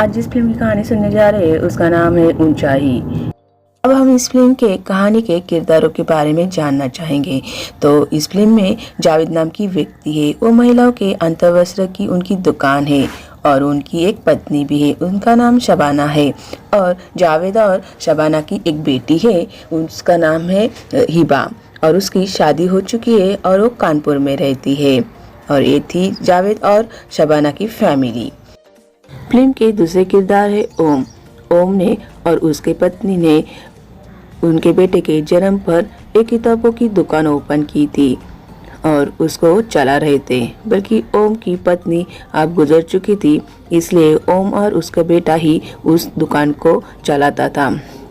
आज जिस फिल्म की कहानी सुनने जा रहे हैं उसका नाम है ऊंचाई। अब हम इस फिल्म के कहानी के किरदारों के बारे में जानना चाहेंगे। तो इस फिल्म में जावेद नाम की व्यक्ति है, वो महिलाओं के अंतर्वस्त्र की उनकी दुकान है और उनकी एक पत्नी भी है, उनका नाम शबाना है। और जावेद और शबाना की एक बेटी है, उसका नाम है हिबा और उसकी शादी हो चुकी है और वो कानपुर में रहती है। और ये थी जावेद और शबाना की फैमिली। फिल्म के दूसरे किरदार है ओम। ओम ने और उसके पत्नी ने उनके बेटे के जन्म पर एक किताबों की दुकान ओपन की थी और उसको चला रहे थे, बल्कि ओम की पत्नी अब गुजर चुकी थी, इसलिए ओम और उसका बेटा ही उस दुकान को चलाता था।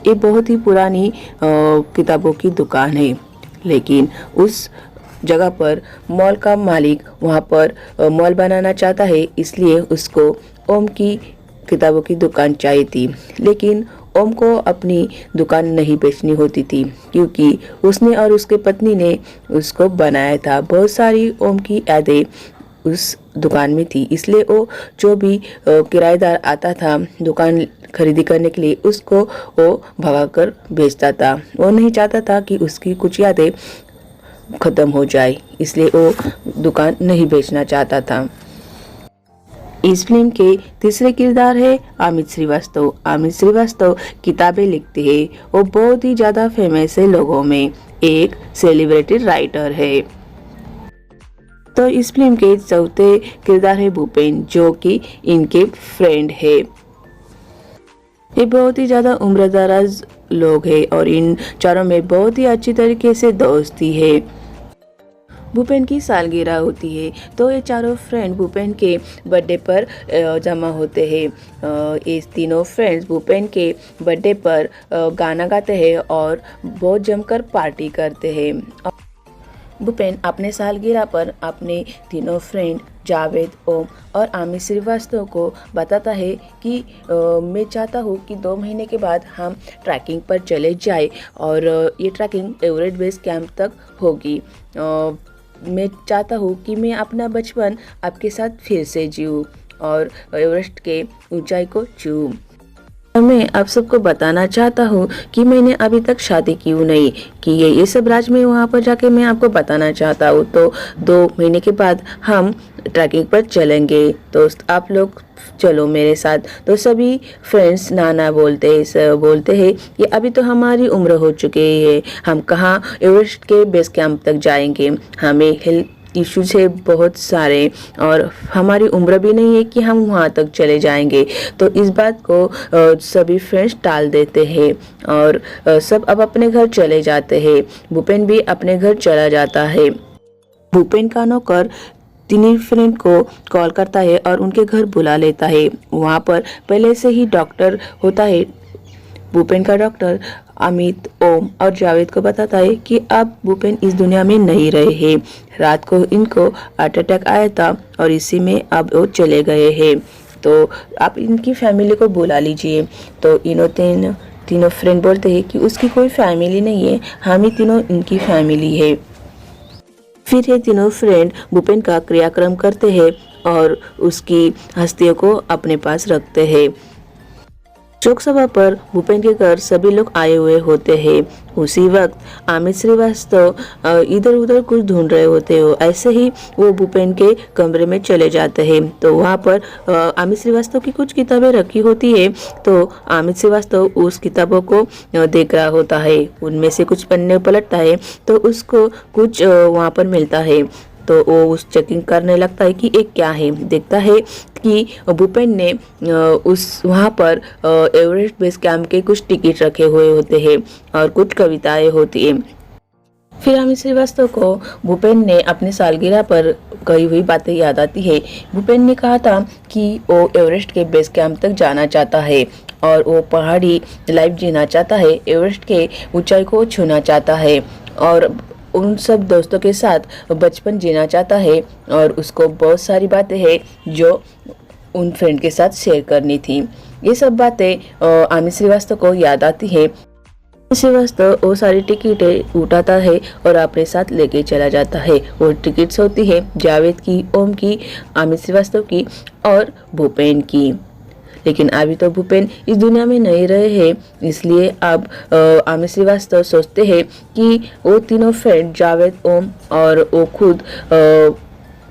ये बहुत ही पुरानी किताबों की दुकान है, लेकिन उस जगह पर मॉल का मालिक वहाँ पर मॉल बनाना चाहता है, इसलिए उसको ओम की किताबों की दुकान चाहिए थी। लेकिन ओम को अपनी दुकान नहीं बेचनी होती थी, क्योंकि उसने और उसके पत्नी ने उसको बनाया था। बहुत सारी ओम की यादें उस दुकान में थी, इसलिए वो जो भी किराएदार आता था दुकान खरीदी करने के लिए, उसको वो भगाकर बेचता था। वो नहीं चाहता था कि उसकी कुछ यादें खत्म हो जाए, इसलिए वो दुकान नहीं बेचना चाहता था। इस फिल्म के तीसरे किरदार है अमित श्रीवास्तव। अमित श्रीवास्तव किताबें लिखते हैं, वो बहुत ही ज्यादा फेमस है लोगों में, एक सेलिब्रिटी राइटर है। तो इस फिल्म के चौथे किरदार है भूपेन, जो कि इनके फ्रेंड है। ये बहुत ही ज्यादा उम्रदराज लोग हैं और इन चारों में बहुत ही अच्छी तरीके से दोस्ती है। भूपेन की सालगिरह होती है, तो ये चारों फ्रेंड भूपेन के बर्थडे पर जमा होते हैं। ये तीनों फ्रेंड्स भूपेन के बर्थडे पर गाना गाते हैं और बहुत जमकर पार्टी करते हैं। भूपेन अपने सालगिरह पर अपने तीनों फ्रेंड जावेद, ओम और अमित श्रीवास्तव को बताता है कि मैं चाहता हूँ कि 2 महीने के बाद हम ट्रैकिंग पर चले जाए और ये ट्रैकिंग एवरेस्ट बेस कैंप तक होगी। मैं चाहता हूँ कि मैं अपना बचपन आपके साथ फिर से जीऊँ और एवरेस्ट के ऊंचाई को छूऊं। मैं आप सबको बताना चाहता हूँ कि मैंने अभी तक शादी क्यों नहीं की है। ये सब राज में वहाँ पर जाके मैं आपको बताना चाहता हूँ। तो 2 महीने के बाद हम ट्रैकिंग पर चलेंगे, दोस्त आप लोग चलो मेरे साथ। तो सभी फ्रेंड्स नाना बोलते हैं कि अभी तो हमारी उम्र हो चुकी है, हम कहाँ एवरेस्ट के बेस कैंप तक जाएंगे, हमें हेल्थ इश्यूज है बहुत सारे और हमारी उम्र भी नहीं है कि हम वहाँ तक चले जाएंगे। तो इस बात को सभी फ्रेंड्स टाल देते हैं और सब अब अपने घर चले जाते हैं। भूपेन भी अपने घर चला जाता है। भूपेन का नौकर तीनों फ्रेंड को कॉल करता है और उनके घर बुला लेता है। वहाँ पर पहले से ही डॉक्टर होता है। भूपेन का डॉक्टर अमित, ओम और जावेद को बताता है कि अब भूपेन इस दुनिया में नहीं रहे हैं। रात को इनको हार्ट अटैक आया था और इसी में अब वो चले गए हैं, तो आप इनकी फैमिली को बुला लीजिए। तो तीनों फ्रेंड बोलते हैं कि उसकी कोई फैमिली नहीं है, हम ही तीनों इनकी फैमिली है। फिर ये तीनों फ्रेंड भूपेन का क्रियाक्रम करते हैं और उसकी हस्तियों को अपने पास रखते हैं। शोक सभा पर भूपेन के घर सभी लोग आए हुए होते हैं। उसी वक्त अमित श्रीवास्तव इधर उधर कुछ ढूंढ रहे होते हो, ऐसे ही वो भूपेन के कमरे में चले जाते हैं। तो वहाँ पर अमित श्रीवास्तव की कुछ किताबें रखी होती है, तो अमित श्रीवास्तव उस किताबों को देख रहा होता है। उनमें से कुछ पन्ने पलटता है तो उसको कुछ वहाँ पर मिलता है, तो वो उस चेकिंग करने लगता है कि एक क्या है। देखता है कि भूपेन ने उस वहाँ पर एवरेस्ट बेस कैंप के कुछ टिकट रखे हुए होते हैं और कुछ कविताएं होती है। फिर अमित श्रीवास्तव को भूपेन ने अपनी सालगिरह पर कही हुई बातें याद आती है। भूपेन ने कहा था कि वो एवरेस्ट के बेस कैंप तक जाना चाहता है और वो पहाड़ी लाइफ जीना चाहता है, एवरेस्ट के ऊंचाई को छूना चाहता है और उन सब दोस्तों के साथ बचपन जीना चाहता है। और उसको बहुत सारी बातें हैं जो उन फ्रेंड के साथ शेयर करनी थी। ये सब बातें अमित श्रीवास्तव को याद आती है। श्रीवास्तव वो सारी टिकटें उठाता है और अपने साथ लेके चला जाता है। वो टिकट्स होती है जावेद की, ओम की, अमित श्रीवास्तव की और भूपेन की। लेकिन अभी तो भूपेन इस दुनिया में नहीं रहे हैं। इसलिए अब अमित श्रीवास्तव सोचते हैं कि वो तीनों फ्रेंड जावेद, ओम और वो खुद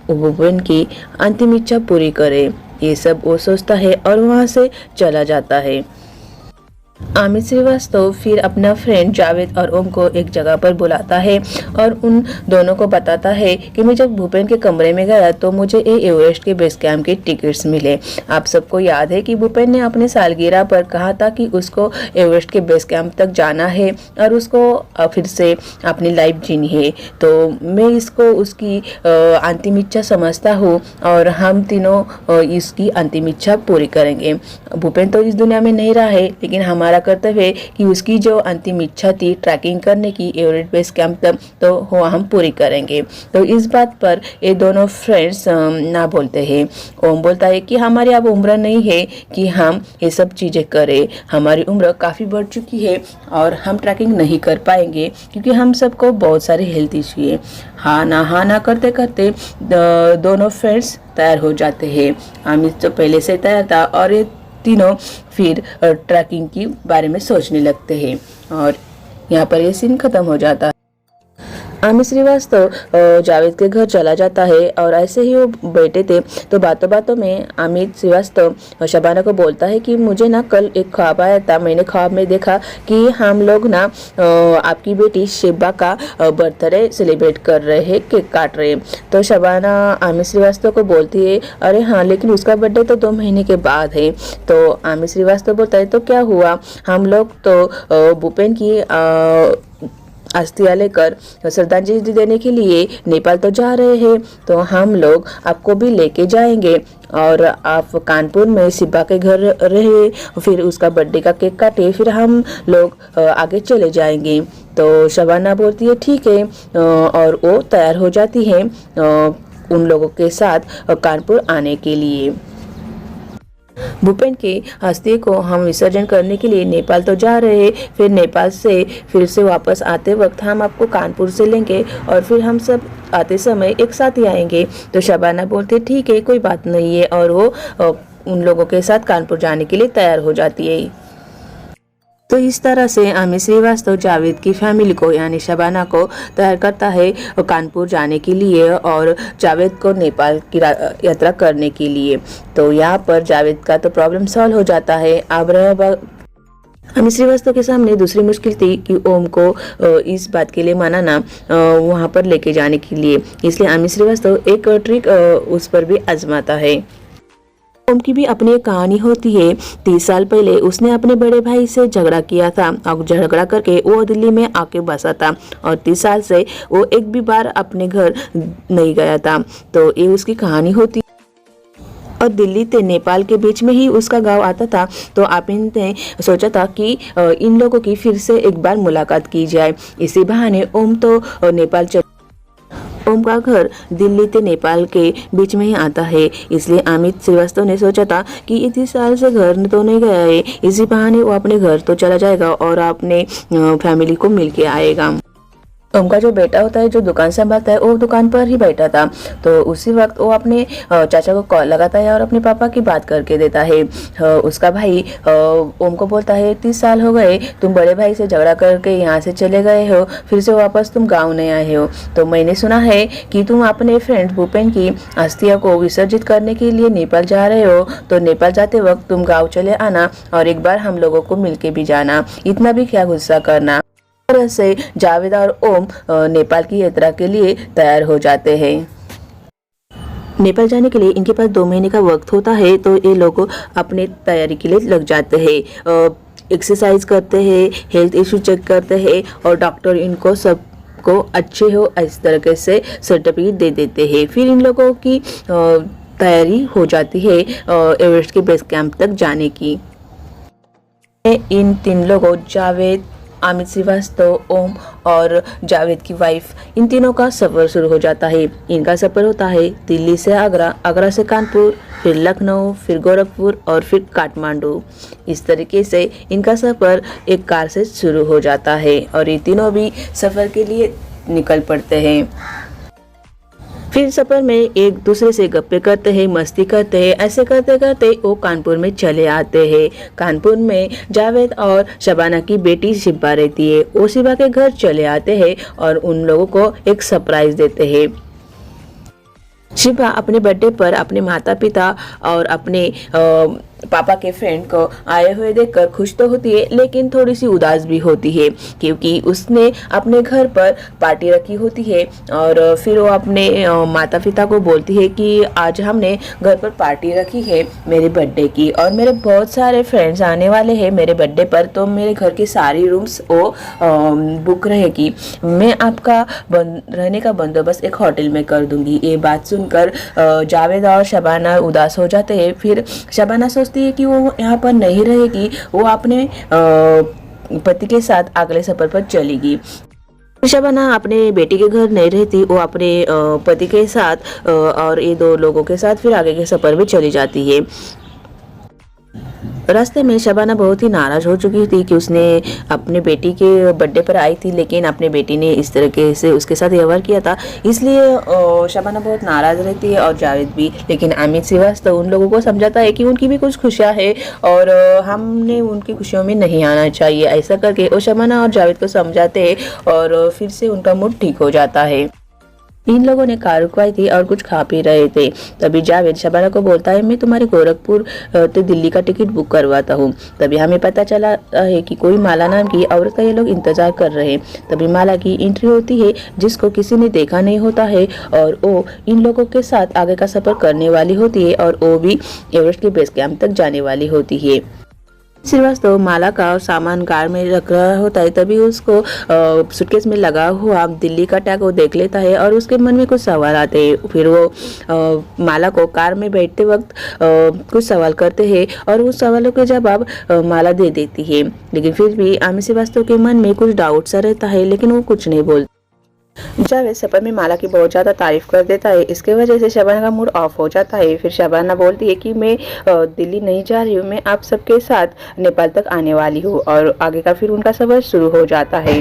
भूपेन की अंतिम इच्छा पूरी करे। ये सब वो सोचता है और वहाँ से चला जाता है। अमित श्रीवास्तव फिर अपना फ्रेंड जावेद और ओम को एक जगह पर बुलाता है और उन दोनों को बताता है कि मैं जब भूपेन के कमरे में गया तो मुझे एवरेस्ट के बेस कैंप के टिकट्स मिले। आप सबको याद है कि भूपेन ने अपने सालगिरह पर कहा था कि उसको एवरेस्ट के बेस कैंप तक जाना है और उसको फिर से अपनी लाइफ जीनी है। तो मैं इसको उसकी अंतिम इच्छा समझता हूँ और हम तीनों इसकी अंतिम इच्छा पूरी करेंगे। भूपेन तो इस दुनिया में नहीं रहा है, लेकिन हमारा कर्तव्य है कि उसकी जो अंतिम इच्छा थी ट्रैकिंग करने की एवरेस्ट बेस कैंप तक, तो वो हम पूरी करेंगे। तो इस बात पर ये दोनों फ्रेंड्स ना बोलते हैं। ओम बोलता है कि हमारी अब उम्र नहीं है कि हम ये सब चीज़ें करें। हमारी उम्र काफ़ी बढ़ चुकी है और हम ट्रैकिंग नहीं कर पाएंगे क्योंकि हम सबको बहुत सारे हेल्थ इश्यू है। हाँ ना करते करते दोनों फ्रेंड्स तैयार हो जाते हैं। अमित तो पहले से तैयार था और ये तीनों फिर ट्रैकिंग के बारे में सोचने लगते हैं और यहाँ पर ये सीन खत्म हो जाता है। अमित श्रीवास्तव जावेद के घर चला जाता है और ऐसे ही वो बैठे थे तो बातों बातों में अमित श्रीवास्तव शबाना को बोलता है कि मुझे ना कल एक ख्वाब आया था। मैंने ख्वाब में देखा कि हम लोग ना आपकी बेटी शिबा का बर्थडे सेलिब्रेट कर रहे हैं, केक काट रहे हैं। तो शबाना अमित श्रीवास्तव को बोलती है अरे हाँ, लेकिन उसका बर्थडे तो 2 महीने के बाद है। तो अमित श्रीवास्तव बोलता है तो क्या हुआ, हम लोग तो भूपेन की अस्थियां लेकर श्रद्धांजलि देने के लिए नेपाल तो जा रहे हैं, तो हम लोग आपको भी लेके जाएंगे और आप कानपुर में शिबा के घर रहे, फिर उसका बर्थडे का केक काटे, फिर हम लोग आगे चले जाएंगे। तो शबाना बोलती है ठीक है और वो तैयार हो जाती है उन लोगों के साथ कानपुर आने के लिए। भूपेन के अस्थि को हम विसर्जन करने के लिए नेपाल तो जा रहे हैं, फिर नेपाल से फिर से वापस आते वक्त हम आपको कानपुर से लेंगे और फिर हम सब आते समय एक साथ ही आएंगे। तो शबाना बोलते ठीक है, कोई बात नहीं है और वो उन लोगों के साथ कानपुर जाने के लिए तैयार हो जाती है। तो इस तरह से अमित श्रीवास्तव जावेद की फैमिली को यानी शबाना को तैयार करता है कानपुर जाने के लिए और जावेद को नेपाल की यात्रा करने के लिए। तो यहाँ पर जावेद का तो प्रॉब्लम सॉल्व हो जाता है। अब अमित श्रीवास्तव के सामने दूसरी मुश्किल थी कि ओम को इस बात के लिए मनाना वहाँ पर लेके जाने के लिए। इसलिए अमित श्रीवास्तव एक ट्रिक उस पर भी आजमाता है। ओम की भी अपनी एक कहानी होती है। 30 साल पहले उसने अपने बड़े भाई से झगड़ा किया था और झगड़ा करके वो दिल्ली में आके बसा था और 30 साल से वो एक भी बार अपने घर नहीं गया था। तो ये उसकी कहानी होती और दिल्ली से नेपाल के बीच में ही उसका गांव आता था। तो आपने ने सोचा था कि इन लोगों की फिर से एक बार मुलाकात की जाए। इसी बहाने ओम तो नेपाल ओम का घर दिल्ली से नेपाल के बीच में ही आता है। इसलिए अमित श्रीवास्तव ने सोचा था कि 30 साल से घर तो नहीं गया है, इसी बहाने वो अपने घर तो चला जाएगा और अपने फैमिली को मिल के आएगा। ओम का जो बेटा होता है जो दुकान संभालता है वो दुकान पर ही बैठा था। तो उसी वक्त वो अपने चाचा को कॉल लगाता है और अपने पापा की बात करके देता है। उसका भाई ओम को बोलता है 30 साल हो गए, तुम बड़े भाई से झगड़ा करके यहाँ से चले गए हो, फिर से वापस तुम गाँव नहीं आए हो। तो मैंने सुना है कि तुम अपने फ्रेंड भूपेन की अस्थियां को विसर्जित करने के लिए नेपाल जा रहे हो। तो नेपाल जाते वक्त तुम गाँव चले आना और एक बार हम लोगों को मिल के भी जाना, इतना भी क्या गुस्सा करना। तरह से जावेद और ओम नेपाल की यात्रा के लिए तैयार हो जाते हैं। नेपाल जाने के लिए इनके पास 2 महीने का वक्त होता है। तो ये लोग अपने तैयारी के लिए लग जाते हैं, एक्सरसाइज करते हैं, हेल्थ इशू चेक करते हैं और डॉक्टर इनको सबको अच्छे हो इस तरीके से सर्टिफिकेट दे देते हैं। फिर इन लोगों की तैयारी हो जाती है एवरेस्ट के बेस कैंप तक जाने की। इन 3 लोगों जावेद, अमित श्रीवास्तव, ओम और जावेद की वाइफ, इन तीनों का सफ़र शुरू हो जाता है। इनका सफ़र होता है दिल्ली से आगरा, आगरा से कानपुर, फिर लखनऊ, फिर गोरखपुर और फिर काठमांडू। इस तरीके से इनका सफ़र एक कार से शुरू हो जाता है और ये तीनों भी सफ़र के लिए निकल पड़ते हैं। फिर सफर में एक दूसरे से गप्पे करते हैं, मस्ती करते हैं। ऐसे करते करते वो कानपुर में चले आते हैं। कानपुर में जावेद और शबाना की बेटी शिबा रहती है। वो शिबा के घर चले आते हैं और उन लोगों को एक सरप्राइज देते हैं। शिबा अपने बर्थडे पर अपने माता पिता और अपने पापा के फ्रेंड को आए हुए देखकर खुश तो होती है, लेकिन थोड़ी सी उदास भी होती है, क्योंकि उसने अपने घर पर पार्टी रखी होती है। और फिर वो अपने माता पिता को बोलती है कि आज हमने घर पर पार्टी रखी है मेरे बर्थडे की, और मेरे बहुत सारे फ्रेंड्स आने वाले हैं मेरे बर्थडे पर, तो मेरे घर की सारी रूम्स वो बुक रहेगी। मैं आपका रहने का बंदोबस्त एक होटल में कर दूंगी। ये बात सुनकर जावेद और शबाना उदास हो जाते हैं। फिर शबाना सोचती है कि वो यहाँ पर नहीं रहेगी, वो अपने पति के साथ अगले सफर पर चलेगी। शबाना अपने बेटी के घर नहीं रहती, वो अपने पति के साथ और ये दो लोगों के साथ फिर आगे के सफर में चली जाती है। रास्ते में शबाना बहुत ही नाराज हो चुकी थी कि उसने अपने बेटी के बर्थडे पर आई थी, लेकिन अपने बेटी ने इस तरीके से उसके साथ व्यवहार किया था, इसलिए शबाना बहुत नाराज रहती है और जावेद भी। लेकिन अमित श्रीवास्तव उन लोगों को समझाता है कि उनकी भी कुछ खुशियाँ है और हमने उनकी खुशियों में नहीं आना चाहिए। ऐसा करके वो शबाना और जावेद को समझाते हैं और फिर से उनका मूड ठीक हो जाता है। इन लोगों ने कार रुकवाई थी और कुछ खा पी रहे थे। तभी जावेद शबाना को बोलता है, मैं तुम्हारे गोरखपुर तो दिल्ली का टिकट बुक करवाता हूँ। तभी हमें पता चला है कि कोई माला नाम की औरत का ये लोग इंतजार कर रहे हैं। तभी माला की एंट्री होती है, जिसको किसी ने देखा नहीं होता है, और वो इन लोगों के साथ आगे का सफर करने वाली होती है और वो भी एवरेस्ट के बेस कैंप तक जाने वाली होती है। श्रीवास्तव माला का सामान कार में रख रहा होता है, तभी उसको सूटकेस में लगा हुआ दिल्ली का टैग वो देख लेता है और उसके मन में कुछ सवाल आते हैं। फिर वो माला को कार में बैठते वक्त कुछ सवाल करते हैं और उस सवालों के जवाब माला दे देती है। लेकिन फिर भी अमित श्रीवास्तव के मन में कुछ डाउट सा रहता है, लेकिन वो कुछ नहीं बोलता। जावेद सफर में माला की बहुत ज्यादा तारीफ कर देता है। इसके वजह से शबाना का मूड ऑफ हो जाता है। फिर शबाना बोलती है कि मैं दिल्ली नहीं जा रही हूँ, मैं आप सबके साथ नेपाल तक आने वाली हूँ, और आगे का फिर उनका सफर शुरू हो जाता है।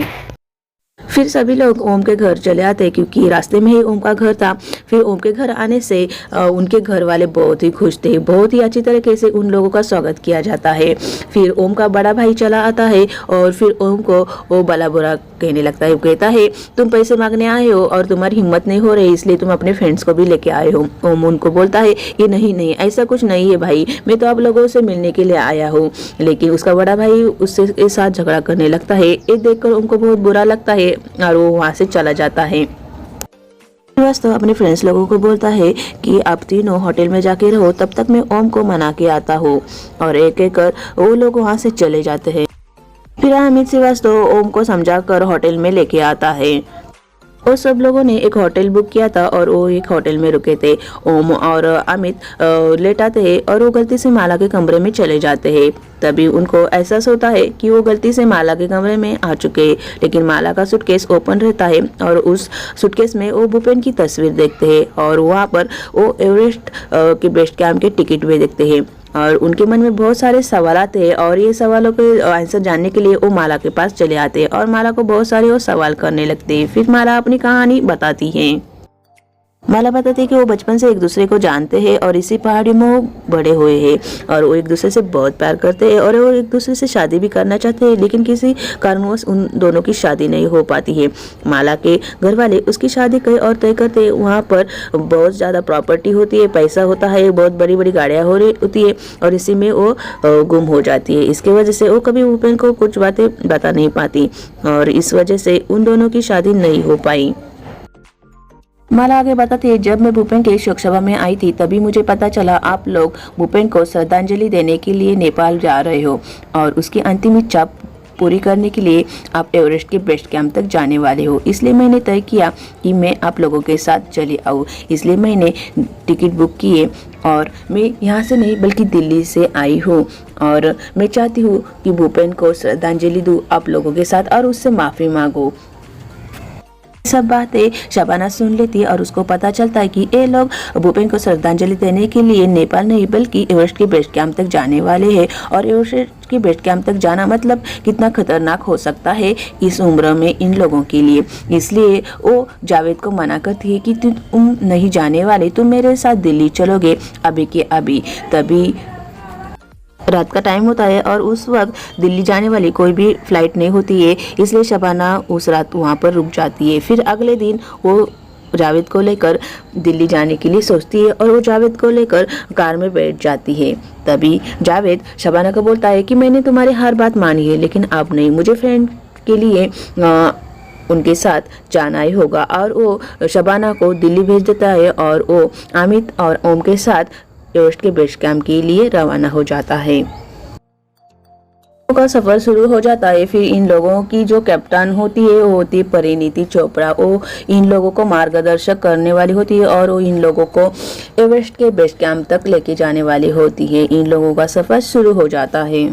फिर सभी लोग ओम के घर चले आते हैं, क्योंकि रास्ते में ही ओम का घर था। फिर ओम के घर आने से उनके घर वाले बहुत ही खुश थे। बहुत ही अच्छी तरीके से उन लोगों का स्वागत किया जाता है। फिर ओम का बड़ा भाई चला आता है और फिर ओम को वो भला बुरा कहने लगता है। कहता है, तुम पैसे मांगने आए हो और तुम्हारी हिम्मत नहीं हो रही, इसलिए तुम अपने फ्रेंड्स को भी लेके आए हो। ओम उनको बोलता है कि नहीं ऐसा कुछ नहीं है भाई, मैं तो आप लोगों से मिलने के लिए आया हूँ। लेकिन उसका बड़ा भाई उसके साथ झगड़ा करने लगता है। ये देखकर उनको बहुत बुरा लगता है और वो वहां से चला जाता है। श्रीवास्तव अपने फ्रेंड्स लोगों को बोलता है कि आप तीनों होटल में जाके रहो, तब तक मैं ओम को मना के आता हूँ, और एक एक कर वो लोग वहां से चले जाते हैं। फिर अमित श्रीवास्तव ओम को समझाकर होटल में लेके आता है। वो सब लोगों ने एक होटल बुक किया था और वो एक होटल में रुके थे। ओम और अमित लेट आते हैं और वो गलती से माला के कमरे में चले जाते हैं। तभी उनको एहसास होता है कि वो गलती से माला के कमरे में आ चुके हैं, लेकिन माला का सूटकेस ओपन रहता है और उस सूटकेस में वो भूपेन की तस्वीर देखते हैं और वहाँ पर वो एवरेस्ट के बेस कैंप के टिकट भी देखते हैं। और उनके मन में बहुत सारे सवाल आते हैं और ये सवालों के आंसर जानने के लिए वो माला के पास चले आते हैं और माला को बहुत सारे वो सवाल करने लगते हैं। फिर माला अपनी कहानी बताती है। माला बताती है कि वो बचपन से एक दूसरे को जानते हैं और इसी पहाड़ी में वो बड़े हुए हैं और वो एक दूसरे से बहुत प्यार करते हैं और वो एक दूसरे से शादी भी करना चाहते हैं, लेकिन किसी कारणवश उन दोनों की शादी नहीं हो पाती है। माला के घर वाले उसकी शादी कहीं और तय करते हैं। वहाँ पर बहुत ज़्यादा प्रॉपर्टी होती है, पैसा होता है, बहुत बड़ी बड़ी गाड़ियाँ होती है और इसी में वो गुम हो जाती है। इसके वजह से वो कभी भूपेन को कुछ बातें बता नहीं पाती और इस वजह से उन दोनों की शादी नहीं हो पाई। माला आगे बताती है, जब मैं भूपेन के शोक सभा में आई थी तभी मुझे पता चला आप लोग भूपेन को श्रद्धांजलि देने के लिए नेपाल जा रहे हो और उसकी अंतिम इच्छा पूरी करने के लिए आप एवरेस्ट के बेस कैंप तक जाने वाले हो। इसलिए मैंने तय किया कि मैं आप लोगों के साथ चली आऊँ, इसलिए मैंने टिकट बुक किए और मैं यहाँ से नहीं बल्कि दिल्ली से आई हूँ और मैं चाहती हूँ कि भूपेन को श्रद्धांजलि दूँ आप लोगों के साथ और उससे माफ़ी मांगूँ। सब बातें शबाना सुन लेती है और उसको पता चलता है कि ये लोग भूपेन को श्रद्धांजलि देने के लिए नेपाल नहीं बल्कि एवरेस्ट के बेस कैंप तक जाने वाले हैं। और एवरेस्ट के बेस कैंप तक जाना मतलब कितना खतरनाक हो सकता है इस उम्र में इन लोगों के लिए। इसलिए वो जावेद को मना करती है कि तुम नहीं जाने वाले, तुम मेरे साथ दिल्ली चलोगे अभी के अभी। तभी रात का टाइम होता है और उस वक्त दिल्ली जाने वाली कोई भी फ्लाइट नहीं होती है, इसलिए शबाना उस रात वहाँ पर रुक जाती है। फिर अगले दिन वो जावेद को लेकर दिल्ली जाने के लिए सोचती है और वो जावेद को लेकर कार में बैठ जाती है। तभी जावेद शबाना को बोलता है कि मैंने तुम्हारी हर बात मानी है, लेकिन अब नहीं, मुझे फ्रेंड के लिए उनके साथ जाना ही होगा। और वो शबाना को दिल्ली भेज देता है और वो अमित और ओम के साथ एवरेस्ट के बेस कैंप के लिए रवाना हो जाता है। का सफर शुरू हो जाता है। फिर इन लोगों की जो कैप्टन होती है वो होती है परिणीति चोपड़ा। वो इन लोगों को मार्गदर्शक करने वाली होती है और वो इन लोगों को एवरेस्ट के बेस कैंप तक लेके जाने वाली होती है। इन लोगों का सफर शुरू हो जाता है।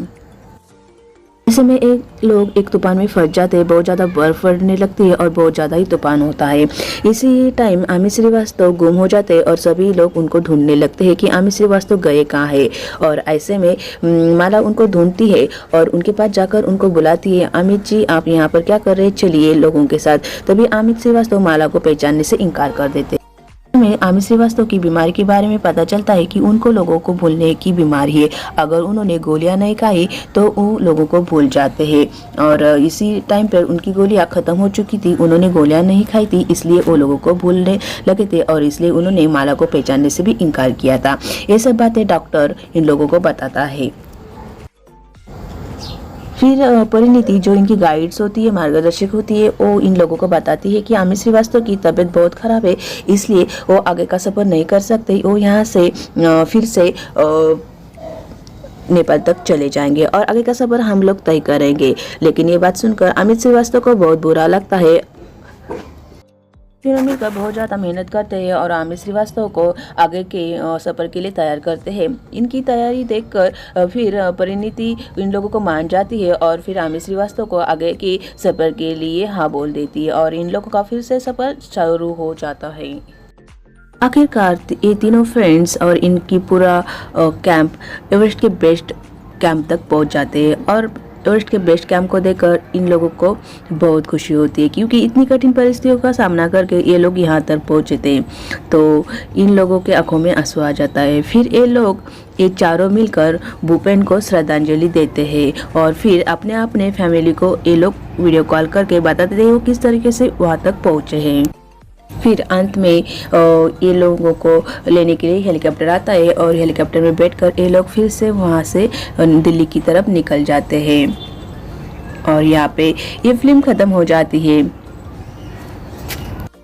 इसी में लोग एक तूफान में फंस जाते हैं, बहुत ज़्यादा बर्फ पड़ने लगती है और बहुत ज़्यादा ही तूफान होता है। इसी टाइम अमित श्रीवास्तव गुम हो जाते हैं और सभी लोग उनको ढूंढने लगते हैं कि अमित श्रीवास्तव गए कहाँ है। और ऐसे में माला उनको ढूंढती है और उनके पास जाकर उनको बुलाती है, अमित जी आप यहाँ पर क्या कर रहे हैं, चलिए लोगों के साथ। तभी अमित श्रीवास्तव माला को पहचानने से इनकार कर देते हैं। में अमित श्रीवास्तव की बीमारी के बारे में पता चलता है कि उनको लोगों को भूलने की बीमारी है। अगर उन्होंने गोलियां नहीं खाई तो वो लोगों को भूल जाते हैं। और इसी टाइम पर उनकी गोलियां खत्म हो चुकी थी, उन्होंने गोलियां नहीं खाई थी, इसलिए वो लोगों को भूलने लगे थे और इसलिए उन्होंने माला को पहचानने से भी इनकार किया था। ये सब बातें डॉक्टर इन लोगों को बताता है। फिर परिणीति जो इनकी गाइड्स होती है, मार्गदर्शक होती है, वो इन लोगों को बताती है कि अमित श्रीवास्तव की तबीयत बहुत खराब है, इसलिए वो आगे का सफर नहीं कर सकते। वो यहाँ से फिर से नेपाल तक चले जाएंगे और आगे का सफर हम लोग तय करेंगे। लेकिन ये बात सुनकर अमित श्रीवास्तव को बहुत बुरा लगता है। फिर मिलकर बहुत ज़्यादा मेहनत करते हैं और अमित श्रीवास्तव को आगे के सफ़र के लिए तैयार करते हैं। इनकी तैयारी देखकर फिर परिणीति इन लोगों को मान जाती है और फिर अमित श्रीवास्तव को आगे के सफ़र के लिए हाँ बोल देती है और इन लोगों का फिर से सफ़र शुरू हो जाता है। आखिरकार ये तीनों फ्रेंड्स और इनकी पूरा कैंप एवरेस्ट के बेस्ट कैंप तक पहुंच जाते हैं और एवरेस्ट के बेस्ट कैंप को देखकर इन लोगों को बहुत खुशी होती है, क्योंकि इतनी कठिन परिस्थितियों का सामना करके ये लोग यहाँ तक पहुँचे थे। तो इन लोगों के आंखों में आंसू आ जाता है। फिर ये चारों मिलकर भूपेन को श्रद्धांजलि देते हैं और फिर अपने अपने फैमिली को ये लोग वीडियो कॉल करके बताते थे वो किस तरीके से वहाँ तक पहुँचे हैं। फिर अंत में ये लोगों को लेने के लिए हेलीकॉप्टर आता है और हेलीकॉप्टर में बैठकर ये लोग फिर से वहाँ से दिल्ली की तरफ निकल जाते हैं और यहाँ पे ये फिल्म ख़त्म हो जाती है।